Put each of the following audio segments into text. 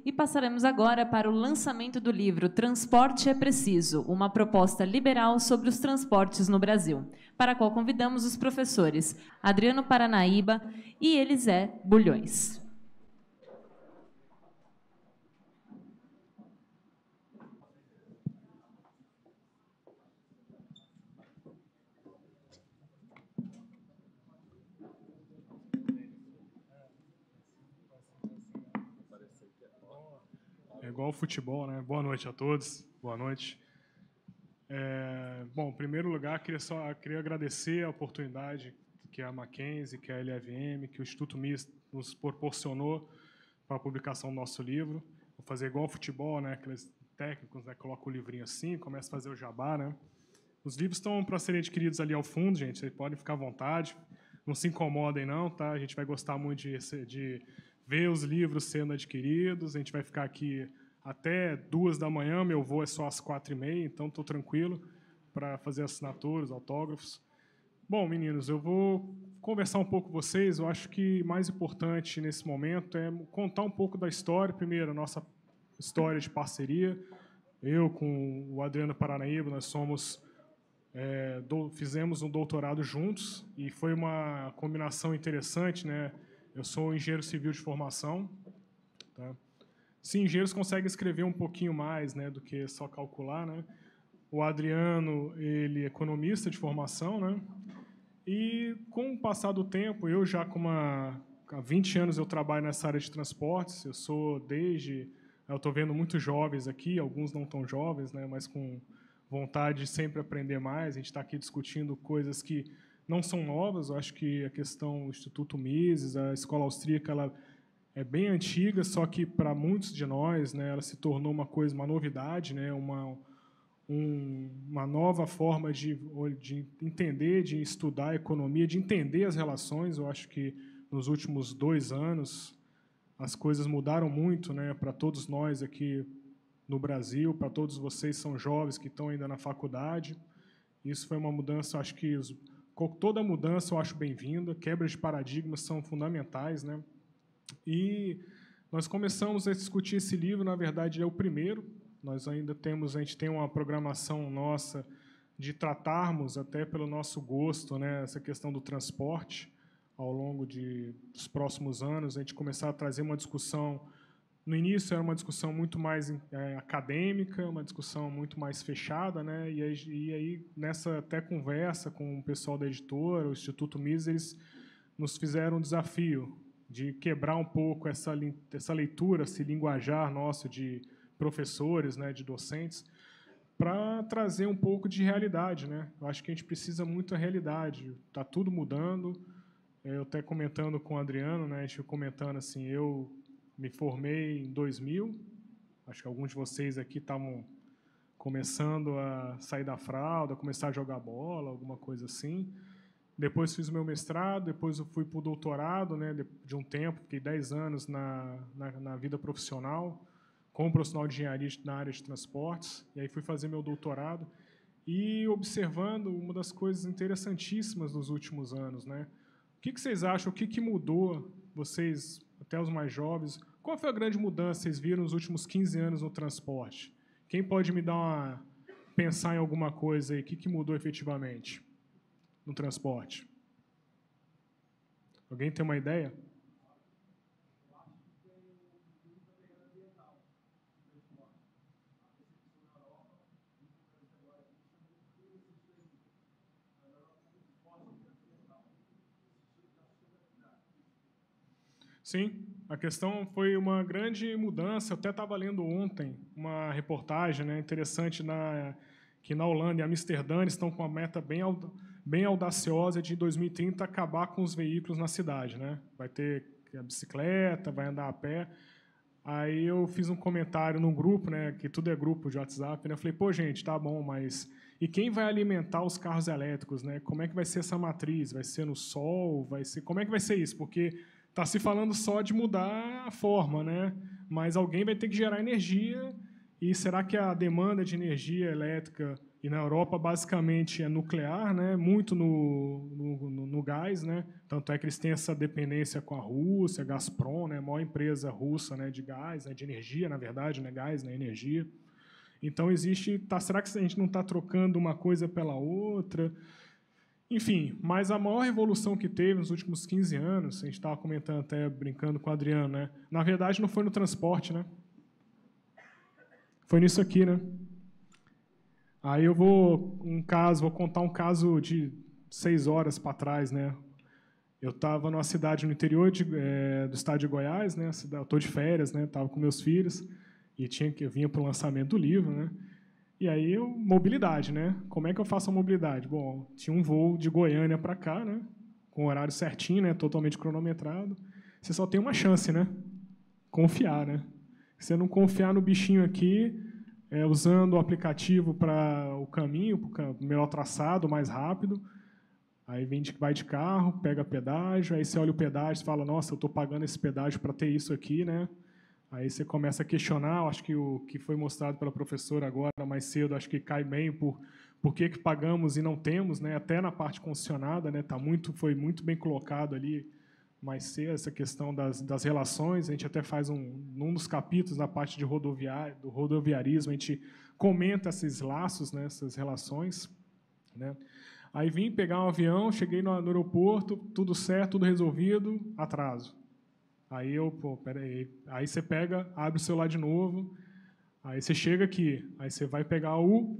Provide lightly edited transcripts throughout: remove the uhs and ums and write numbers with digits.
E passaremos agora para o lançamento do livro Transporte é Preciso, uma proposta liberal sobre os transportes no Brasil, para a qual convidamos os professores Adriano Paranaíba e Elisé Bulhões. É igual ao futebol, né? Boa noite a todos. Boa noite. Bom, em primeiro lugar, queria agradecer a oportunidade que a Mackenzie, que a LFM, que o Instituto Mises nos proporcionou para a publicação do nosso livro. Vou fazer igual ao futebol, né? Aqueles técnicos, né? Colocam o livrinho assim, começa a fazer o jabá, né? Os livros estão para serem adquiridos ali ao fundo, gente. Vocês podem ficar à vontade. Não se incomodem, não, tá? A gente vai gostar muito de ver os livros sendo adquiridos. A gente vai ficar aqui até 2 da manhã. Meu voo é só às 4h30, então estou tranquilo para fazer assinaturas, autógrafos. Bom, meninos, eu vou conversar um pouco com vocês. Eu acho que mais importante nesse momento é contar um pouco da história. Primeiro, a nossa história de parceria. Eu com o Adriano Paranaíba, nós fizemos um doutorado juntos e foi uma combinação interessante, né? Eu sou engenheiro civil de formação, tá? Sim, engenheiros conseguem escrever um pouquinho mais, né, do que só calcular, né? O Adriano, ele é economista de formação, né? E com o passar do tempo, eu já há 20 anos eu trabalho nessa área de transportes. Eu estou vendo muitos jovens aqui, alguns não tão jovens, né, mas com vontade de sempre aprender mais. A gente está aqui discutindo coisas que não são novas. Eu acho que a questão do Instituto Mises, a escola austríaca, ela é bem antiga, só que para muitos de nós, né, ela se tornou uma novidade, né, uma nova forma de entender, de estudar a economia, de entender as relações. Eu acho que nos últimos 2 anos as coisas mudaram muito, né, para todos nós aqui no Brasil, para todos vocês que são jovens que estão ainda na faculdade. Isso foi uma mudança, acho que toda mudança eu acho bem-vinda, quebras de paradigmas são fundamentais, né? E nós começamos a discutir esse livro, na verdade, é o primeiro. A gente tem uma programação nossa de tratarmos, até pelo nosso gosto, né, essa questão do transporte ao longo dos próximos anos. A gente começar a trazer uma discussão. No início era uma discussão muito mais acadêmica, uma discussão muito mais fechada, né? E aí nessa até conversa com o pessoal da editora, o Instituto Mises, eles nos fizeram um desafio de quebrar um pouco essa leitura, esse linguajar nosso de professores, né, de docentes, para trazer um pouco de realidade, né? Eu acho que a gente precisa muito da realidade. Está tudo mudando. Eu até comentando com o Adriano, né, a gente comentando assim, eu me formei em 2000, acho que alguns de vocês aqui estavam começando a sair da fralda, começar a jogar bola, alguma coisa assim. Depois fiz o meu mestrado, depois eu fui para o doutorado, né, de um tempo, fiquei 10 anos na vida profissional, como profissional de engenharia na área de transportes, e aí fui fazer meu doutorado, e observando uma das coisas interessantíssimas dos últimos anos, né? O que vocês acham? O que mudou, vocês, até os mais jovens? Qual foi a grande mudança que vocês viram nos últimos 15 anos no transporte? Quem pode pensar em alguma coisa aí? O que mudou efetivamente no transporte? Alguém tem uma ideia? Sim, a questão foi uma grande mudança. Eu até estava lendo ontem uma reportagem, né, interessante que na Holanda e Amsterdã eles estão com uma meta bem audaciosa de, em 2030, acabar com os veículos na cidade, né? Vai ter a bicicleta, vai andar a pé. Aí eu fiz um comentário num grupo, né, que tudo é grupo de WhatsApp, né? Eu falei, pô, gente, tá bom, mas e quem vai alimentar os carros elétricos, né? Como é que vai ser essa matriz? Vai ser no sol? Como é que vai ser isso? Porque está se falando só de mudar a forma, né? Mas alguém vai ter que gerar energia. E será que a demanda de energia elétrica E na Europa, basicamente, é nuclear, né? Muito no gás, né? Tanto é que eles têm essa dependência com a Rússia, a Gazprom, né? A maior empresa russa, né? De gás, né? De energia, na verdade, né? Gás, né? Energia. Então, existe... será que a gente não está trocando uma coisa pela outra? Enfim, mas a maior revolução que teve nos últimos 15 anos, a gente estava comentando até, brincando com o Adriano, né? Na verdade, não foi no transporte, né? Foi nisso aqui, né? Aí eu vou contar um caso de 6 horas para trás, né? Eu estava numa cidade no interior do estado de Goiás, né? Eu estou de férias, né? Estava com meus filhos e eu vinha para o lançamento do livro, né? E aí mobilidade, né? Como é que eu faço a mobilidade? Bom, tinha um voo de Goiânia para cá, né? Com o horário certinho, né? Totalmente cronometrado. Você só tem uma chance, né? Confiar, né? Se você não confiar no bichinho aqui, usando o aplicativo para o caminho, para o melhor traçado, mais rápido. Aí vai de carro, pega pedágio, aí você olha o pedágio e fala, nossa, eu estou pagando esse pedágio para ter isso aqui, né? Aí você começa a questionar, acho que o que foi mostrado pela professora agora, mais cedo, acho que cai bem por que pagamos e não temos, né? Até na parte concessionada, né? Foi muito bem colocado ali, mais cedo, essa questão das relações. A gente até faz num dos capítulos, na parte do rodoviarismo, a gente comenta esses laços, né, essas relações. Né? Aí vim pegar um avião, cheguei no aeroporto, tudo certo, tudo resolvido, atraso. Aí peraí. Aí você abre o celular de novo, aí você chega aqui, aí você vai pegar o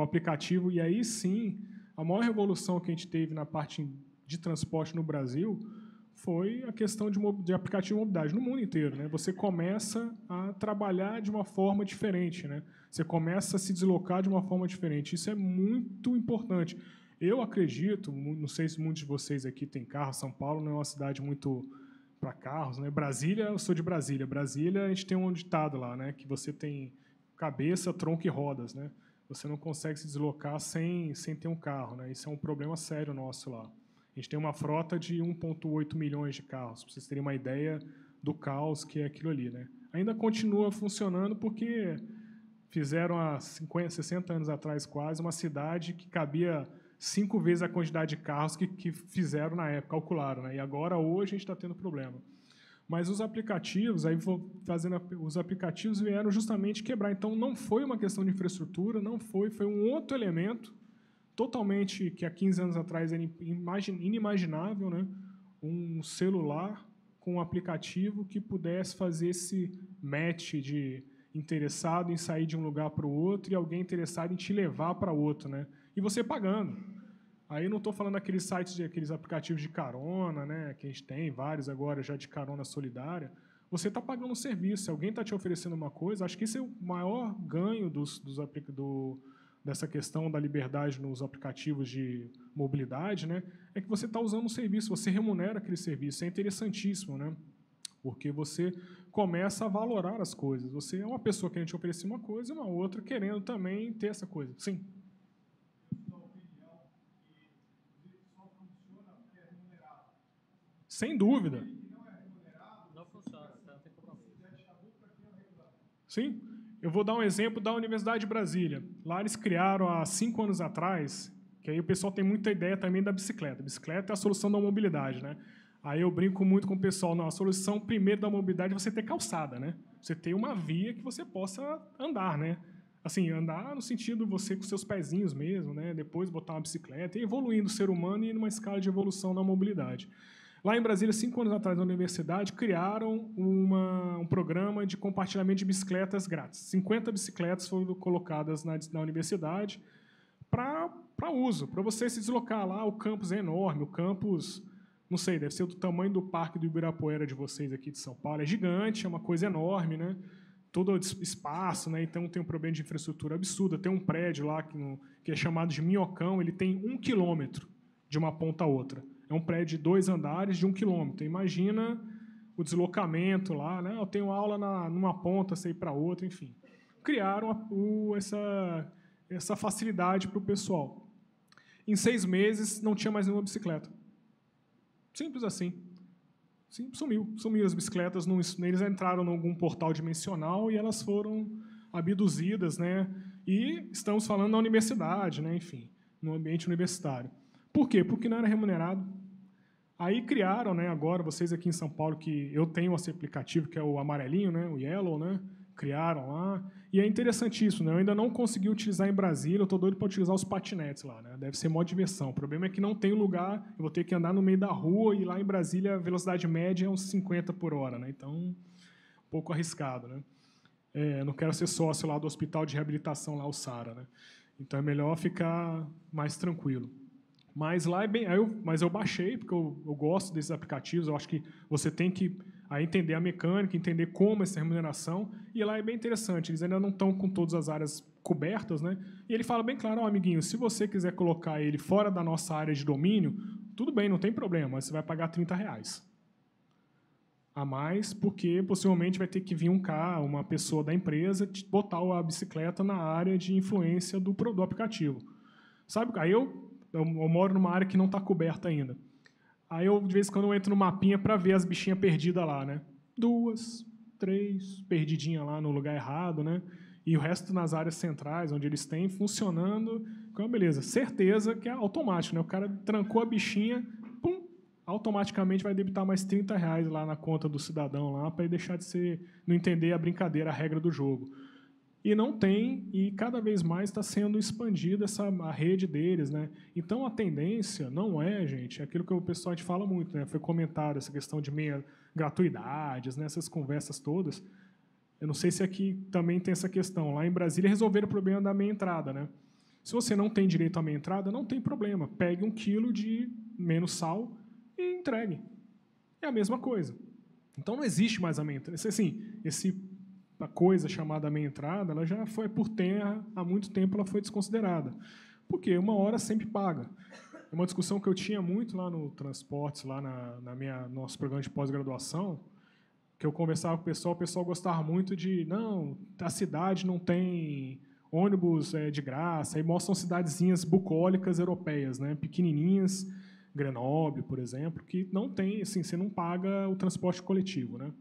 aplicativo, e aí sim, a maior revolução que a gente teve na parte de transporte no Brasil foi a questão de aplicativo de mobilidade no mundo inteiro, né? Você começa a trabalhar de uma forma diferente, né? Você começa a se deslocar de uma forma diferente. Isso é muito importante. Eu acredito, não sei se muitos de vocês aqui têm carro, São Paulo não é uma cidade muito para carros, né? Brasília, eu sou de Brasília. Brasília, a gente tem um ditado lá, né? Que você tem cabeça, tronco e rodas, né? Você não consegue se deslocar sem ter um carro, né? Isso é um problema sério nosso lá. A gente tem uma frota de 1,8 milhões de carros, para vocês terem uma ideia do caos que é aquilo ali. Né? Ainda continua funcionando porque fizeram há 50, 60 anos atrás quase uma cidade que cabia 5 vezes a quantidade de carros que fizeram na época, calcularam. Né? E agora, hoje, a gente está tendo problema. Mas os aplicativos, os aplicativos vieram justamente quebrar. Então, não foi uma questão de infraestrutura, foi um outro elemento totalmente, que há 15 anos atrás era inimaginável, né? Um celular com um aplicativo que pudesse fazer esse match de interessado em sair de um lugar para o outro e alguém interessado em te levar para outro, né? E você pagando. Aí eu não estou falando daqueles sites, aqueles aplicativos de carona, né? Que a gente tem vários agora já de carona solidária. Você está pagando um serviço. Se alguém está te oferecendo uma coisa, acho que esse é o maior ganho dessa questão da liberdade nos aplicativos de mobilidade, né, é que você está usando um serviço, você remunera aquele serviço. É interessantíssimo, né, porque você começa a valorar as coisas. Você é uma pessoa querendo te oferecer uma coisa e uma outra querendo também ter essa coisa. Sim. Sem dúvida. Não funciona, não tem compromisso. Sim. Eu vou dar um exemplo da Universidade de Brasília. Lá eles criaram, há 5 anos atrás, que aí o pessoal tem muita ideia também da bicicleta. A bicicleta é a solução da mobilidade, né? Aí eu brinco muito com o pessoal, não, a solução primeiro da mobilidade é você ter calçada, né? Você ter uma via que você possa andar, né? Assim, andar no sentido você com seus pezinhos mesmo, né? Depois botar uma bicicleta e evoluindo o ser humano e numa escala de evolução na mobilidade. Lá em Brasília, 5 anos atrás, na universidade, criaram um programa de compartilhamento de bicicletas grátis. 50 bicicletas foram colocadas na universidade para uso, para você se deslocar lá. O campus é enorme, o campus, não sei, deve ser do tamanho do Parque do Ibirapuera de vocês aqui de São Paulo. É gigante, é uma coisa enorme, né? Todo espaço, né? Então tem um problema de infraestrutura absurda. Tem um prédio lá que é chamado de Minhocão, ele tem 1 quilômetro de uma ponta a outra. É um prédio de 2 andares de 1 quilômetro. Imagina o deslocamento lá, né? Eu tenho aula numa ponta, sei para outra, enfim. Criaram essa facilidade para o pessoal. Em 6 meses, não tinha mais nenhuma bicicleta. Simples assim. Sim, sumiu as bicicletas. Eles entraram em algum portal dimensional e elas foram abduzidas, né? E estamos falando na universidade, né? Enfim, no ambiente universitário. Por quê? Porque não era remunerado. Aí criaram, né, agora, vocês aqui em São Paulo, que eu tenho esse aplicativo, que é o amarelinho, né, o Yellow, né, criaram lá. E é interessantíssimo, né, eu ainda não consegui utilizar em Brasília, eu estou doido para utilizar os patinetes lá, né, deve ser mó diversão. O problema é que não tem lugar, eu vou ter que andar no meio da rua, e lá em Brasília a velocidade média é uns 50 por hora, né, então um pouco arriscado. Né. Não quero ser sócio lá do Hospital de Reabilitação, lá o SARA. Né, então é melhor ficar mais tranquilo. Mas lá é bem. Mas eu baixei, porque eu gosto desses aplicativos. Eu acho que você tem que entender a mecânica, entender como essa remuneração. E lá é bem interessante. Eles ainda não estão com todas as áreas cobertas, né? E ele fala bem claro: amiguinho, se você quiser colocar ele fora da nossa área de domínio, tudo bem, não tem problema, mas você vai pagar R$30 a mais, porque possivelmente vai ter que vir uma pessoa da empresa, botar a bicicleta na área de influência do aplicativo. Sabe? Aí eu moro numa área que não está coberta ainda. Aí eu, de vez em quando, eu entro no mapinha para ver as bichinhas perdidas lá, né? 2, 3, perdidinhas lá no lugar errado, né? E o resto nas áreas centrais, onde eles têm, funcionando. Então, beleza. Certeza que é automático, né? O cara trancou a bichinha, pum, automaticamente vai debitar mais R$30 lá na conta do cidadão lá, para ele deixar de não entender a brincadeira, a regra do jogo. E não tem, e cada vez mais está sendo expandida a rede deles. Né? Então, a tendência não é, gente, é aquilo que o pessoal fala muito, né? Foi comentado, essa questão de meia gratuidades, né? Essas conversas todas. Eu não sei se aqui também tem essa questão. Lá em Brasília, resolveram o problema da meia entrada. Né? Se você não tem direito à meia entrada, não tem problema. Pegue 1 quilo de menos sal e entregue. É a mesma coisa. Então, não existe mais a meia entrada. Assim, a coisa chamada meia entrada, ela já foi por terra, há muito tempo ela foi desconsiderada. Porque uma hora sempre paga. É uma discussão que eu tinha muito lá no Transportes, lá nosso programa de pós-graduação, que eu conversava com o pessoal gostava muito de, não, a cidade não tem ônibus de graça, aí mostram cidadezinhas bucólicas europeias, né, pequenininhas, Grenoble, por exemplo, que não tem, assim, você não paga o transporte coletivo, né?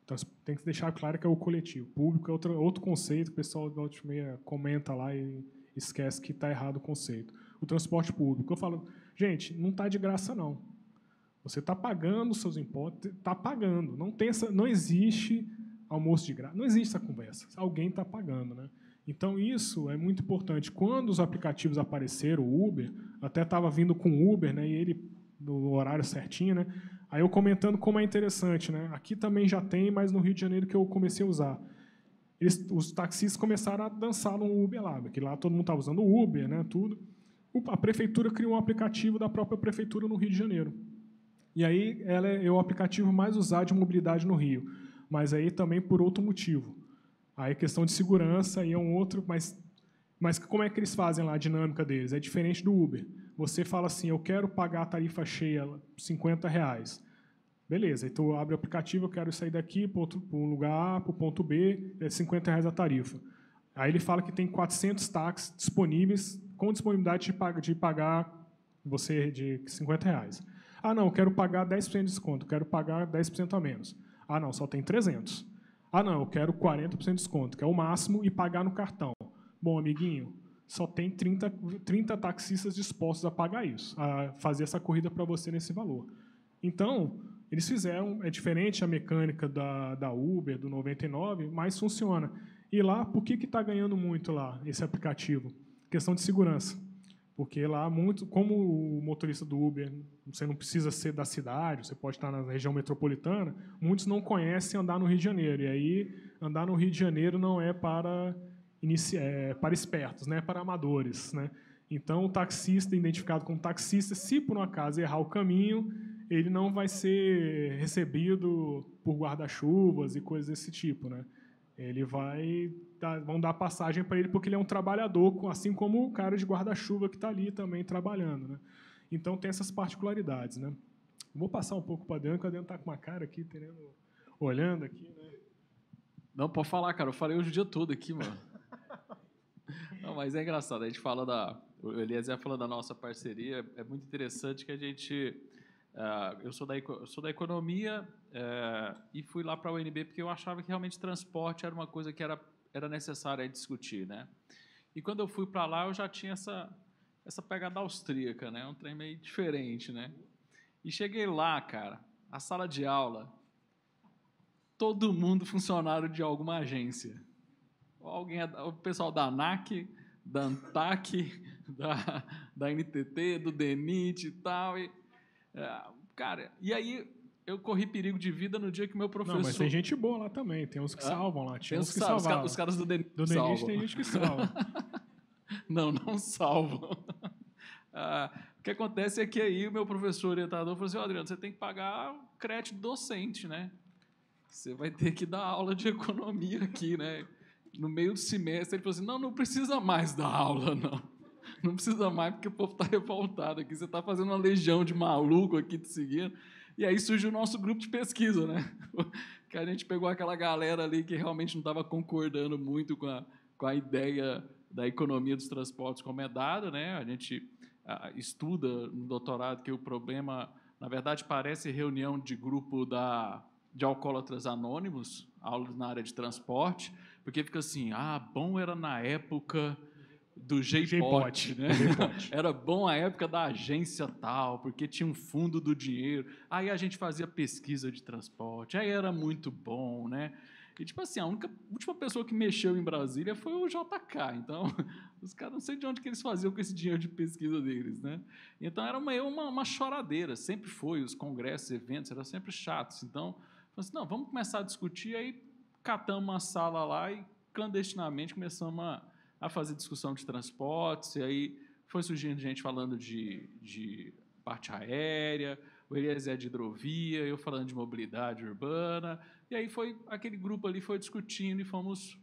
Então, tem que deixar claro que é o coletivo. O público é outro conceito, o pessoal da última meia comenta lá e esquece que está errado o conceito. O transporte público, eu falo, gente, não está de graça, não. Você está pagando os seus impostos, está pagando. Não existe almoço de graça, não existe essa conversa. Alguém está pagando. Né? Então, isso é muito importante. Quando os aplicativos apareceram, o Uber, até estava vindo com o Uber, né, e ele, no horário certinho, né, aí eu comentando como é interessante, né? Aqui também já tem, mas no Rio de Janeiro que eu comecei a usar. Os taxistas começaram a dançar no Uber lá, porque lá todo mundo estava usando o Uber, né? Tudo. A prefeitura criou um aplicativo da própria prefeitura no Rio de Janeiro. E aí ela é o aplicativo mais usado de mobilidade no Rio, mas aí também por outro motivo. Aí questão de segurança aí é um outro, mas como é que eles fazem lá a dinâmica deles? É diferente do Uber. Você fala assim, eu quero pagar a tarifa cheia, R$50. Beleza, então eu abro o aplicativo, eu quero sair daqui para um lugar A, para o ponto B, é R$50 a tarifa. Aí ele fala que tem 400 táxis disponíveis, com disponibilidade de pagar você de R$50. Ah, não, eu quero pagar 10% de desconto, eu quero pagar 10% a menos. Ah, não, só tem 300. Ah, não, eu quero 40% de desconto, que é o máximo, e pagar no cartão. Bom, amiguinho, só tem 30 taxistas dispostos a pagar isso, a fazer essa corrida para você nesse valor. Então, eles fizeram, é diferente a mecânica da Uber, do 99, mas funciona. E lá, por que está ganhando muito lá, esse aplicativo? Questão de segurança. Porque lá, como o motorista do Uber, você não precisa ser da cidade, você pode estar na região metropolitana, muitos não conhecem andar no Rio de Janeiro. E aí, andar no Rio de Janeiro não é para espertos, né? É para amadores. Né? Então, o taxista, identificado como taxista, se por um acaso errar o caminho, ele não vai ser recebido por guarda-chuvas e coisas desse tipo. Né? Ele vão dar passagem para ele porque ele é um trabalhador, assim como o cara de guarda-chuva que está ali também trabalhando. Né? Então, tem essas particularidades. Né? Vou passar um pouco para dentro, porque o Adriano está com uma cara aqui, olhando aqui. Né? Não, pode falar, cara. Eu falei hoje o dia todo aqui, mano. Não, mas é engraçado. A gente fala o Eliezer falando da nossa parceria. É muito interessante que a gente... eu sou da economia e fui lá para a UNB porque eu achava que realmente transporte era uma coisa que era necessária discutir, né? E quando eu fui para lá, eu já tinha essa pegada austríaca, né? Um trem meio diferente, né? E cheguei lá, cara, a sala de aula, todo mundo funcionário de alguma agência. O pessoal da ANAC, da ANTAC, da NTT, do DENIT e tal. Cara, e aí eu corri perigo de vida no dia que meu professor... Não, mas tem gente boa lá também, tem uns que salvam lá. Tinha uns que salvavam. Os caras do DENIT do DENIT tem gente que salva. Não salvam. O que acontece é que aí o meu professor orientador falou assim, Adriano, você tem que pagar crédito docente, né? Você vai ter que dar aula de economia aqui, né? No meio do semestre, ele falou assim, não precisa mais dar aula, não. Não precisa mais, porque o povo está revoltado aqui. Você está fazendo uma legião de maluco aqui te seguindo. E aí surgiu o nosso grupo de pesquisa, né? Que a gente pegou aquela galera ali que realmente não estava concordando muito com a ideia da economia dos transportes como é dada, né? A gente estuda no doutorado que o problema, na verdade, parece reunião de grupo de alcoólatras anônimos, aulas na área de transporte, porque fica assim, bom era na época do J-Pot, né? Era bom a época da agência tal, porque tinha um fundo do dinheiro, aí a gente fazia pesquisa de transporte, aí era muito bom, né? E, tipo assim, a última pessoa que mexeu em Brasília foi o JK, então, os caras não sei de onde que eles faziam com esse dinheiro de pesquisa deles, né? Então, era uma choradeira, sempre foi, os congressos, eventos, eram sempre chatos, então, assim, não, vamos começar a discutir, aí catamos uma sala lá e, clandestinamente, começamos a fazer discussão de transportes, e aí foi surgindo gente falando de parte aérea, o Eliezer de hidrovia, eu falando de mobilidade urbana, e aí aquele grupo ali foi discutindo e fomos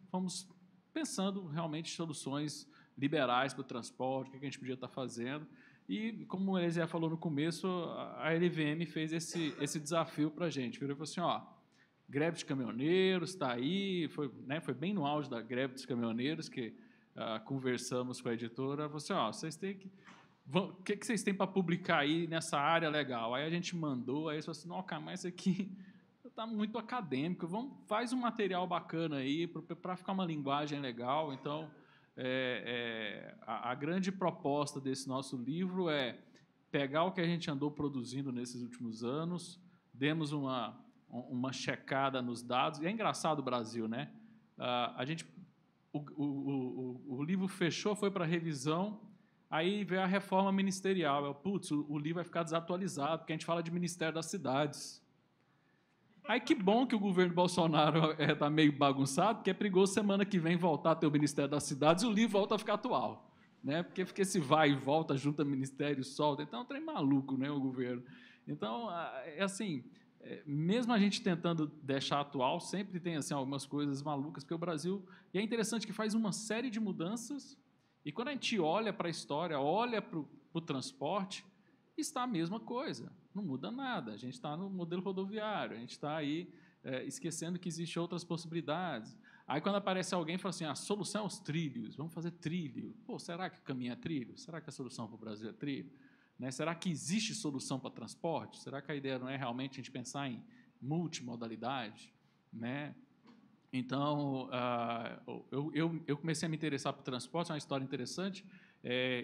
pensando realmente em soluções liberais para o transporte, o que a gente podia estar fazendo. E, como o Eliezer falou no começo, a LVM fez esse desafio para a gente. Virou e falou assim, greve de caminhoneiros, está aí, foi bem no auge da greve dos caminhoneiros que conversamos com a editora, falou assim, vocês têm que... O que vocês têm para publicar aí nessa área legal? Aí a gente mandou, aí eles falaram assim, não, cara, mas isso aqui está muito acadêmico, faz um material bacana aí para ficar uma linguagem legal. Então, a grande proposta desse nosso livro é pegar o que a gente andou produzindo nesses últimos anos, demos uma checada nos dados, e é engraçado o Brasil, né? O livro fechou, foi para revisão, aí veio a reforma ministerial. O livro vai ficar desatualizado, porque a gente fala de Ministério das Cidades. Aí que bom que o governo Bolsonaro está meio bagunçado, porque é perigoso semana que vem voltar a ter o Ministério das Cidades e o livro volta a ficar atual. Né? Porque fica esse vai e volta, junta ministério, solta. Então é um trem maluco, né, o governo. Então, assim, mesmo a gente tentando deixar atual, sempre tem assim, algumas coisas malucas, porque o Brasil... E é interessante que faz uma série de mudanças, e quando a gente olha para a história, olha para o transporte, está a mesma coisa, não muda nada. A gente está no modelo rodoviário, a gente está aí esquecendo que existem outras possibilidades. Aí, quando aparece alguém e fala assim, a solução é os trilhos, vamos fazer trilho. Pô, será que o caminho é trilho? Será que a solução para o Brasil é trilho? Né? Será que existe solução para transporte? Será que a ideia não é realmente a gente pensar em multimodalidade? Né? Então, eu comecei a me interessar por transporte, é uma história interessante.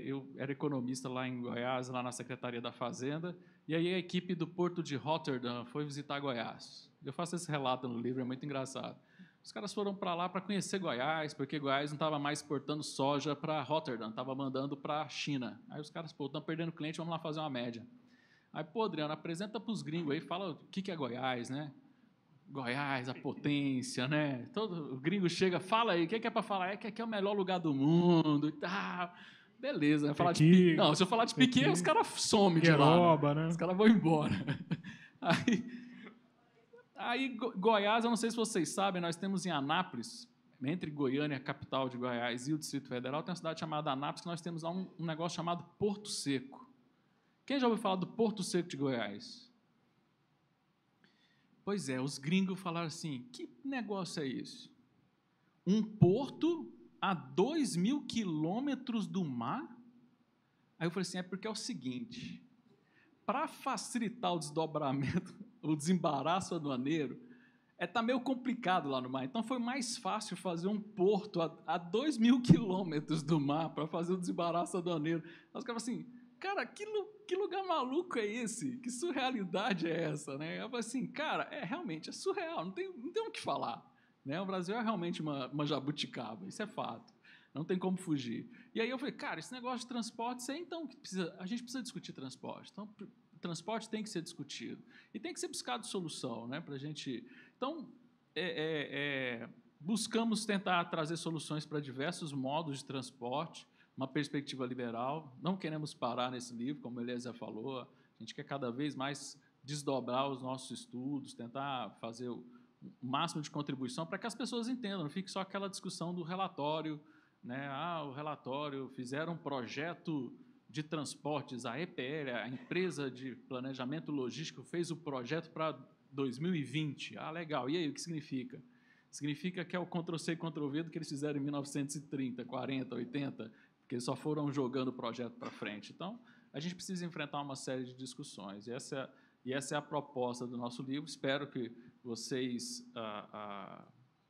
Eu era economista lá em Goiás, lá na Secretaria da Fazenda, e aí a equipe do Porto de Rotterdam foi visitar Goiás. Eu faço esse relato no livro, é muito engraçado. Os caras foram para lá para conhecer Goiás, porque Goiás não estava mais exportando soja para Rotterdam, estava mandando para a China. Aí os caras, estão perdendo cliente, vamos lá fazer uma média. Aí, Adriano, apresenta para os gringos aí, fala o que é Goiás, né? Goiás, a potência, né? Todo gringo chega, fala aí, o que é para falar? É que aqui é o melhor lugar do mundo e tal. Beleza, falar de não, se eu falar de Piquet, os caras somem de lá. Né? Os caras vão embora. Aí, Goiás, eu não sei se vocês sabem, nós temos em Anápolis, entre Goiânia, a capital de Goiás, e o Distrito Federal, tem uma cidade chamada Anápolis, que nós temos lá um negócio chamado Porto Seco. Quem já ouviu falar do Porto Seco de Goiás? Pois é, os gringos falaram assim, que negócio é esse? Um porto a 2.000 quilômetros do mar? Aí eu falei assim, porque é o seguinte, para facilitar o desdobramento, o desembaraço aduaneiro, tá meio complicado lá no mar. Então, foi mais fácil fazer um porto a 2.000 quilômetros do mar para fazer o desembaraço aduaneiro. Nós ficamos assim, cara, que lugar maluco é esse? Que surrealidade é essa? Né? Eu falei assim, cara, realmente é surreal, não tem o que falar. Né? O Brasil é realmente uma jabuticaba, isso é fato. Não tem como fugir. E aí eu falei, cara, esse negócio de transporte, então a gente precisa discutir transporte. Então, o transporte tem que ser discutido. E tem que ser buscado solução, né, para a gente... Então, buscamos tentar trazer soluções para diversos modos de transporte, uma perspectiva liberal. Não queremos parar nesse livro, como a Eliezer falou. A gente quer cada vez mais desdobrar os nossos estudos, tentar fazer o máximo de contribuição para que as pessoas entendam, não fique só aquela discussão do relatório, né? O relatório, fizeram um projeto de transportes, a EPL, a empresa de planejamento logístico, fez o projeto para 2020. Legal. E aí, o que significa? Significa que é o Ctrl+C, Ctrl+V do que eles fizeram em 1930, 40, 80, porque eles só foram jogando o projeto para frente. Então, a gente precisa enfrentar uma série de discussões. E essa é a proposta do nosso livro. Espero que vocês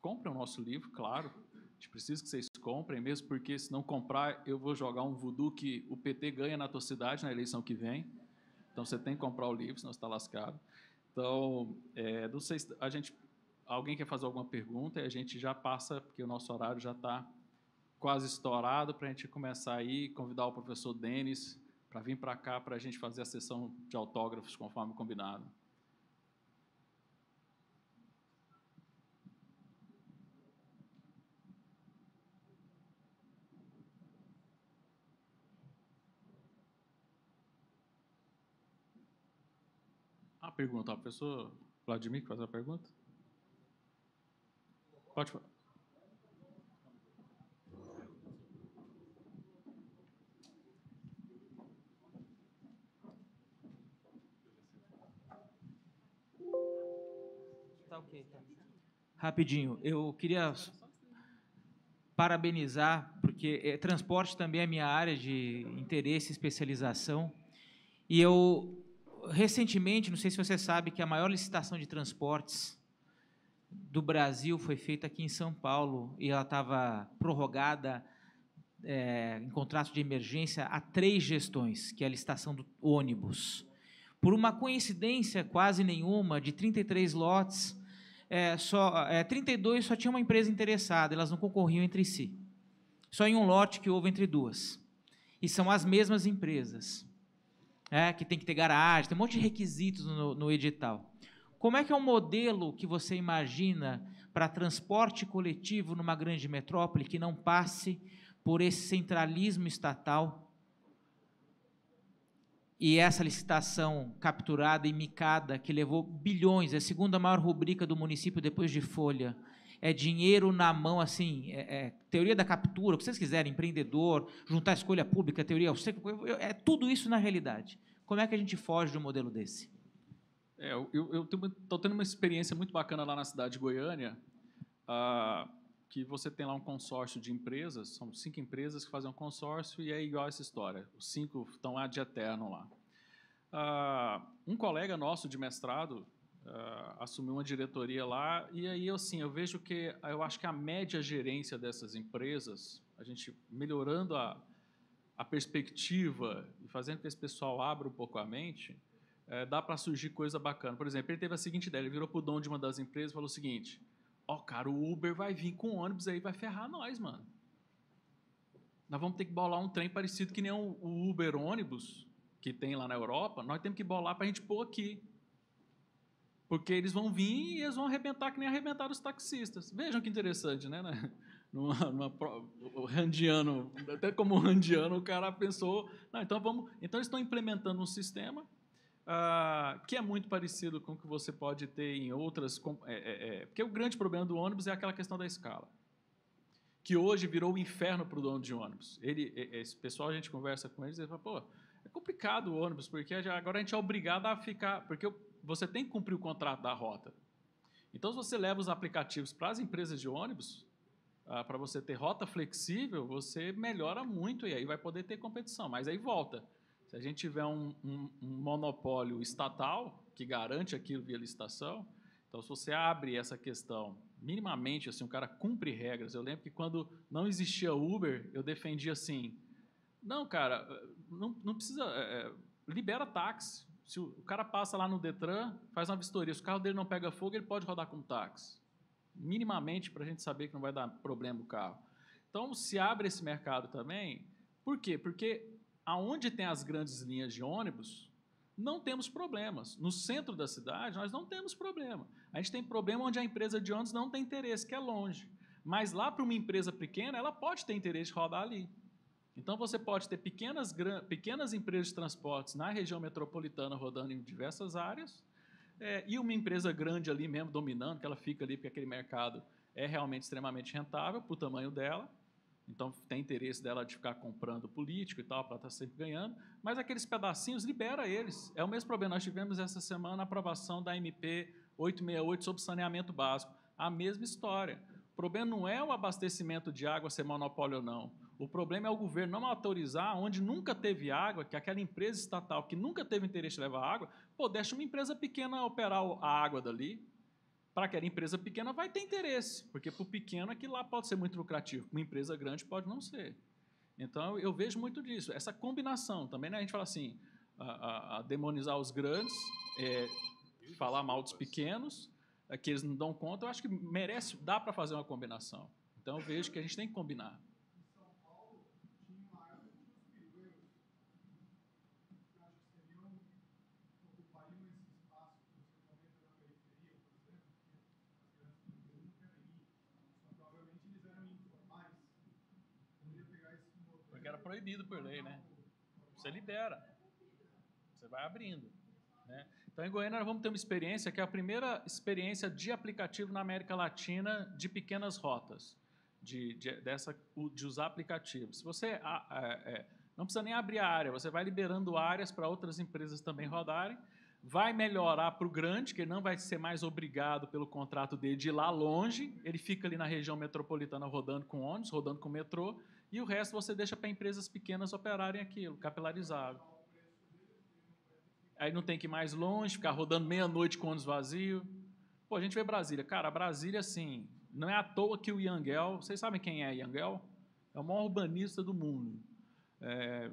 comprem o nosso livro, claro. A gente precisa que vocês comprem, mesmo porque, se não comprar, eu vou jogar um voodoo que o PT ganha na tua cidade na eleição que vem. Então, você tem que comprar o livro, senão você está lascado. Então, não sei se alguém quer fazer alguma pergunta, e a gente já passa, porque o nosso horário já está quase estourado, para a gente começar aí, convidar o professor Denis para vir para cá, para a gente fazer a sessão de autógrafos, conforme combinado. A pergunta, o professor Vladimir, que faz a pergunta? Pode falar. Tá ok, tá. Rapidinho, eu queria parabenizar, porque transporte também é minha área de interesse e especialização, e eu, recentemente, não sei se você sabe, que a maior licitação de transportes do Brasil foi feita aqui em São Paulo, e ela estava prorrogada em contrato de emergência há 3 gestões, que é a licitação do ônibus. Por uma coincidência quase nenhuma, de 33 lotes, 32 só tinha uma empresa interessada, elas não concorriam entre si. Só em um lote que houve entre 2. E são as mesmas empresas, que tem que ter garagem, tem um monte de requisitos no edital. Como é que é o modelo que você imagina para transporte coletivo numa grande metrópole que não passe por esse centralismo estatal e essa licitação capturada e micada que levou bilhões, é a segunda maior rubrica do município depois de Folha, é dinheiro na mão, assim, teoria da captura, o que vocês quiserem, empreendedor, juntar a escolha pública, teoria, tudo isso na realidade. Como é que a gente foge de um modelo desse? Eu estou tendo uma experiência muito bacana lá na cidade de Goiânia, que você tem lá um consórcio de empresas, são 5 empresas que fazem um consórcio, e é igual essa história, os 5 estão ad eterno lá. Um colega nosso de mestrado assumiu uma diretoria lá, e aí eu vejo que, eu acho que a média gerência dessas empresas, a gente melhorando a perspectiva e fazendo com que esse pessoal abra um pouco a mente, dá para surgir coisa bacana. Por exemplo, ele teve a seguinte ideia, ele virou para o dono de uma das empresas e falou o seguinte: cara, o Uber vai vir com ônibus aí, vai ferrar nós, mano. Nós vamos ter que bolar um trem parecido que nem o Uber ônibus, que tem lá na Europa, nós temos que bolar para a gente pôr aqui. Porque eles vão vir e eles vão arrebentar que nem arrebentaram os taxistas. Vejam que interessante, né? O randiano, até como randiano, o cara pensou, não, então eles estão implementando um sistema que é muito parecido com o que você pode ter em outras... porque o grande problema do ônibus é aquela questão da escala, que hoje virou um inferno para o dono de ônibus. Esse pessoal, a gente conversa com eles e fala, pô, é complicado o ônibus, porque agora a gente é obrigado a ficar... Porque você tem que cumprir o contrato da rota. Então, se você leva os aplicativos para as empresas de ônibus, para você ter rota flexível, você melhora muito e aí vai poder ter competição. Mas aí volta. Se a gente tiver um monopólio estatal que garante aquilo via licitação, então Então, se você abre essa questão minimamente, assim, o cara cumpre regras. Eu lembro que quando não existia Uber, eu defendia assim, não, cara, não precisa, libera táxi. Se o cara passa lá no Detran, faz uma vistoria, se o carro dele não pega fogo, ele pode rodar como táxi. Minimamente, para a gente saber que não vai dar problema o carro. Então, se abre esse mercado também. Por quê? Porque aonde tem as grandes linhas de ônibus, não temos problemas. No centro da cidade, nós não temos problema. A gente tem problema onde a empresa de ônibus não tem interesse, que é longe. Mas lá, para uma empresa pequena, ela pode ter interesse de rodar ali. Então, você pode ter pequenas empresas de transportes na região metropolitana rodando em diversas áreas, e uma empresa grande ali mesmo, dominando, que ela fica ali porque aquele mercado é realmente extremamente rentável para o tamanho dela. Então, tem interesse dela de ficar comprando político e tal, para estar sempre ganhando. Mas aqueles pedacinhos, libera eles. É o mesmo problema. Nós tivemos essa semana a aprovação da MP 868 sobre saneamento básico. A mesma história. O problema não é o abastecimento de água ser monopólio ou não. O problema é o governo não autorizar, onde nunca teve água, que aquela empresa estatal que nunca teve interesse de levar água, deixa uma empresa pequena operar a água dali. Para aquela empresa pequena vai ter interesse, porque para o pequeno aquilo lá pode ser muito lucrativo, uma empresa grande pode não ser. Então, eu vejo muito disso, essa combinação. Também, né, a gente fala assim, a demonizar os grandes, falar mal dos pequenos, que eles não dão conta, eu acho que dá para fazer uma combinação. Então, eu vejo que a gente tem que combinar. Porque era proibido por lei, né? Você libera, você vai abrindo, né? Então, em Goiânia, nós vamos ter uma experiência que é a primeira experiência de aplicativo na América Latina de pequenas rotas, de usar aplicativos. Se você não precisa nem abrir a área, você vai liberando áreas para outras empresas também rodarem, vai melhorar para o grande, que ele não vai ser mais obrigado pelo contrato dele de ir lá longe, ele fica ali na região metropolitana rodando com ônibus, rodando com metrô, e o resto você deixa para empresas pequenas operarem aquilo, capilarizado. Aí não tem que ir mais longe, ficar rodando meia-noite com ônibus vazio. Pô, a gente vê Brasília. Cara, Brasília, assim, não é à toa que o Yangel... Vocês sabem quem é Yangel? É o maior urbanista do mundo.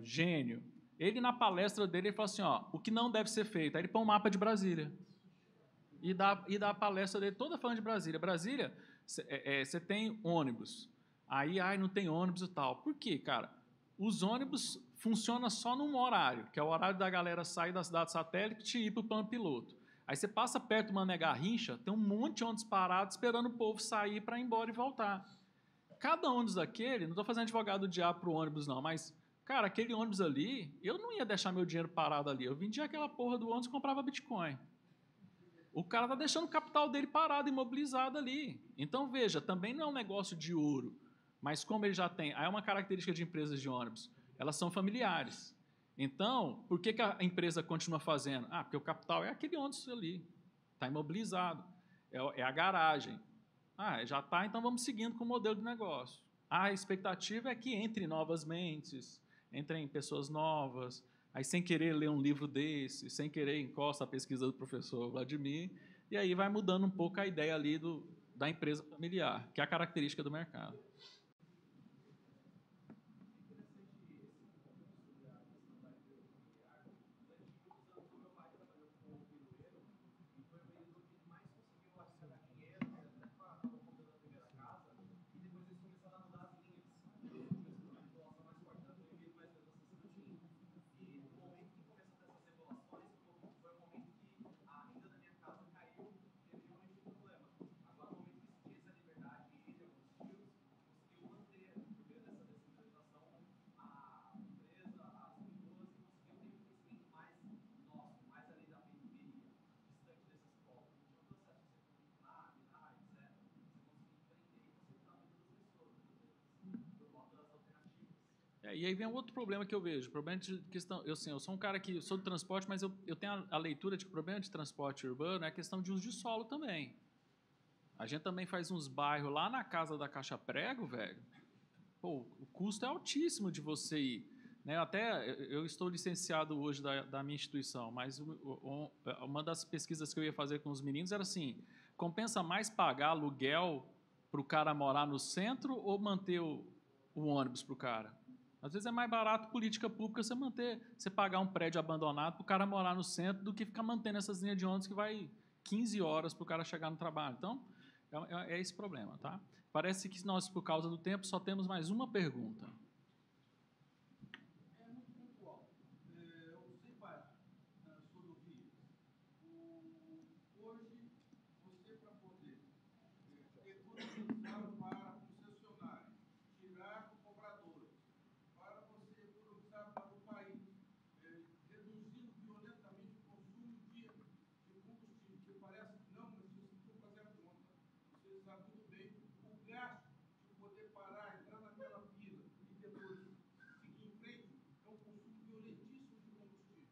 Gênio. Ele, na palestra dele, ele fala assim, o que não deve ser feito? Aí ele põe um mapa de Brasília. E dá a palestra dele toda falando de Brasília. Brasília, você tem ônibus. Aí, não tem ônibus e tal. Por quê, cara? Os ônibus funcionam só num horário, que é o horário da galera sair da cidade satélite e ir para o plano piloto. Aí você passa perto do Mané Garrincha, tem um monte de ônibus parado esperando o povo sair para ir embora e voltar. Cada ônibus daquele, não estou fazendo advogado do diabo para o ônibus não, mas, cara, aquele ônibus ali, eu não ia deixar meu dinheiro parado ali, eu vendia aquela porra do ônibus e comprava Bitcoin. O cara está deixando o capital dele parado, imobilizado ali. Então, veja, também não é um negócio de ouro, mas como ele já tem... Aí é uma característica de empresas de ônibus. Elas são familiares. Então, por que a empresa continua fazendo? Porque o capital é aquele ônibus ali. Está imobilizado. É a garagem. Já está, então vamos seguindo com o modelo de negócio. A expectativa é que entre novas mentes, entrem pessoas novas, aí sem querer ler um livro desse, sem querer encosta a pesquisa do professor Vladimir, e aí vai mudando um pouco a ideia ali da empresa familiar, que é a característica do mercado. E aí vem um outro problema que eu vejo, problema de questão, eu sou um cara que sou do transporte, mas eu tenho a leitura de que o problema de transporte urbano é a questão de uso de solo também. A gente também faz uns bairros lá na casa da Caixa Prego, velho. Pô, o custo é altíssimo de você ir, né? Eu estou licenciado hoje da minha instituição, mas uma das pesquisas que eu ia fazer com os meninos era assim, compensa mais pagar aluguel para o cara morar no centro ou manter o ônibus para o cara? Às vezes é mais barato política pública você pagar um prédio abandonado para o cara morar no centro do que ficar mantendo essas linhas de ônibus que vai 15 horas para o cara chegar no trabalho. Então, é esse problema, tá? Parece que nós, por causa do tempo, só temos mais uma pergunta. É muito pontual. O separar nas rodovias. Hoje, você, para poder economizar para concessionários, tirar do cobrador, para você economizar para o país, reduzindo violentamente o consumo de combustível, que parece que não, mas se você for fazer a conta, você sabe muito bem o gasto de poder parar, entrar naquela fila e depois seguir em frente, é um consumo violentíssimo de combustível.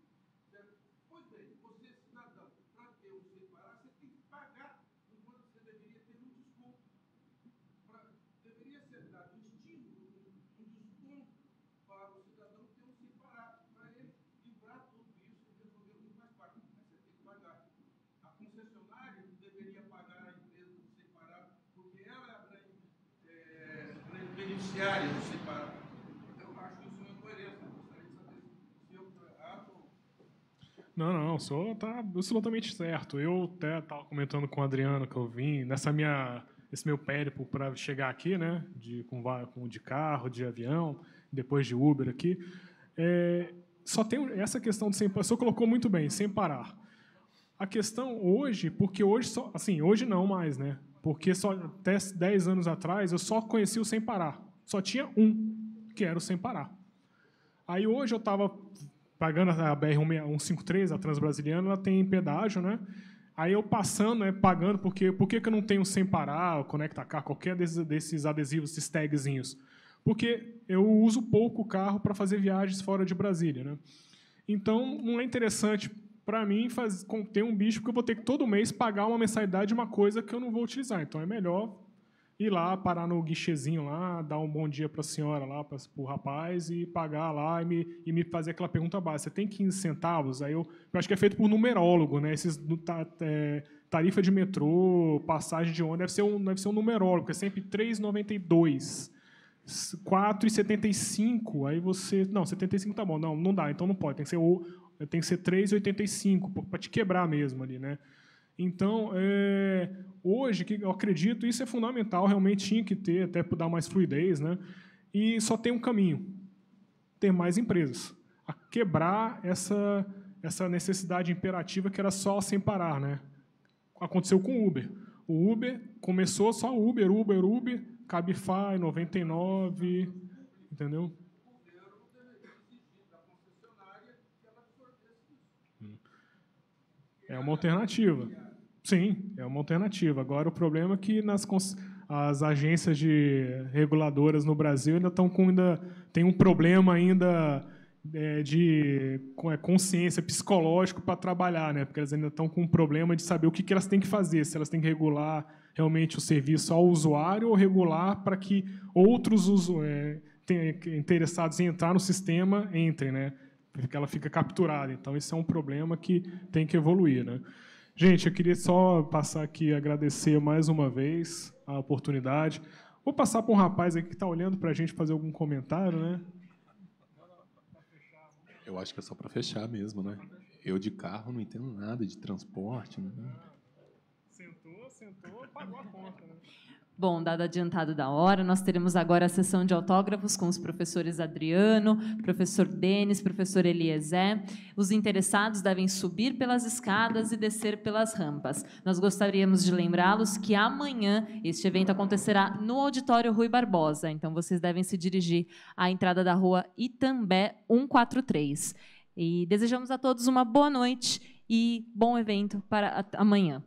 Certo? Pois bem, você, cidadão, para ter o separar, você tem que pagar, enquanto você deveria ter um desconto. Deveria ser dado um estímulo, um desconto para o cidadão ter um separar, para ele livrar tudo isso e resolver muito mais fácil. Mas você tem que pagar. A concessionária deveria pagar a empresa do separar, porque ela é a grande beneficiária do separar. Então, eu acho isso uma incoerência. Eu gostaria de saber se eu acho. Não, o senhor está absolutamente certo. Eu até estava comentando com o Adriano que eu vim esse meu périplo para chegar aqui, né, de carro, de avião, depois de Uber aqui. Só tem essa questão de o senhor colocou muito bem, sem parar. A questão hoje, porque hoje hoje não mais, né? Porque só até 10 anos atrás eu só conhecia o sem parar. Só tinha um, que era o sem parar. Aí hoje eu estava pagando a BR-153, a Transbrasiliana, ela tem pedágio, né? Aí eu passando, pagando, porque por que eu não tenho sem parar, Conecta Car, qualquer desses adesivos, esses tagzinhos? Porque eu uso pouco o carro para fazer viagens fora de Brasília, né? Então, não é interessante para mim ter um bicho, porque eu vou ter que todo mês pagar uma mensalidade de uma coisa que eu não vou utilizar. Então, é melhor ir lá, parar no guichezinho lá, dar um bom dia para a senhora lá, para o rapaz, e pagar lá e me fazer aquela pergunta básica. Você tem 15 centavos? Aí eu acho que é feito por numerólogo, né? Tarifa de metrô, passagem de ônibus, deve ser um numerólogo, é sempre R$ 3,92. 4,75, aí você... Não, 75 tá bom. Não dá, então não pode. Tem que ser 3,85, para te quebrar mesmo ali, né? Então, hoje, que eu acredito, isso é fundamental, realmente tinha que ter, até para dar mais fluidez, né? E só tem um caminho, ter mais empresas. A quebrar essa necessidade imperativa que era só sem parar, né? Aconteceu com o Uber. O Uber começou só Uber, Cabify, 99, entendeu? É uma alternativa. Sim, é uma alternativa. Agora, o problema é que as agências reguladoras no Brasil tem um problema ainda de consciência psicológica para trabalhar, né? Porque elas ainda estão com um problema de saber o que elas têm que fazer, se elas têm que regular realmente o serviço ao usuário ou regular para que outros interessados em entrar no sistema entrem, né? Porque ela fica capturada. Então, esse é um problema que tem que evoluir, né? Gente, eu queria só passar aqui e agradecer mais uma vez a oportunidade. Vou passar para um rapaz aqui que está olhando para a gente fazer algum comentário, né? Eu acho que é só para fechar mesmo, né? Eu de carro não entendo nada de transporte. Né? Sentou, pagou a conta, né? Bom, dado adiantado da hora, nós teremos agora a sessão de autógrafos com os professores Adriano, professor Denis, professor Eliezer. Os interessados devem subir pelas escadas e descer pelas rampas. Nós gostaríamos de lembrá-los que amanhã este evento acontecerá no Auditório Rui Barbosa. Então, vocês devem se dirigir à entrada da rua Itambé 143. E desejamos a todos uma boa noite e bom evento para amanhã.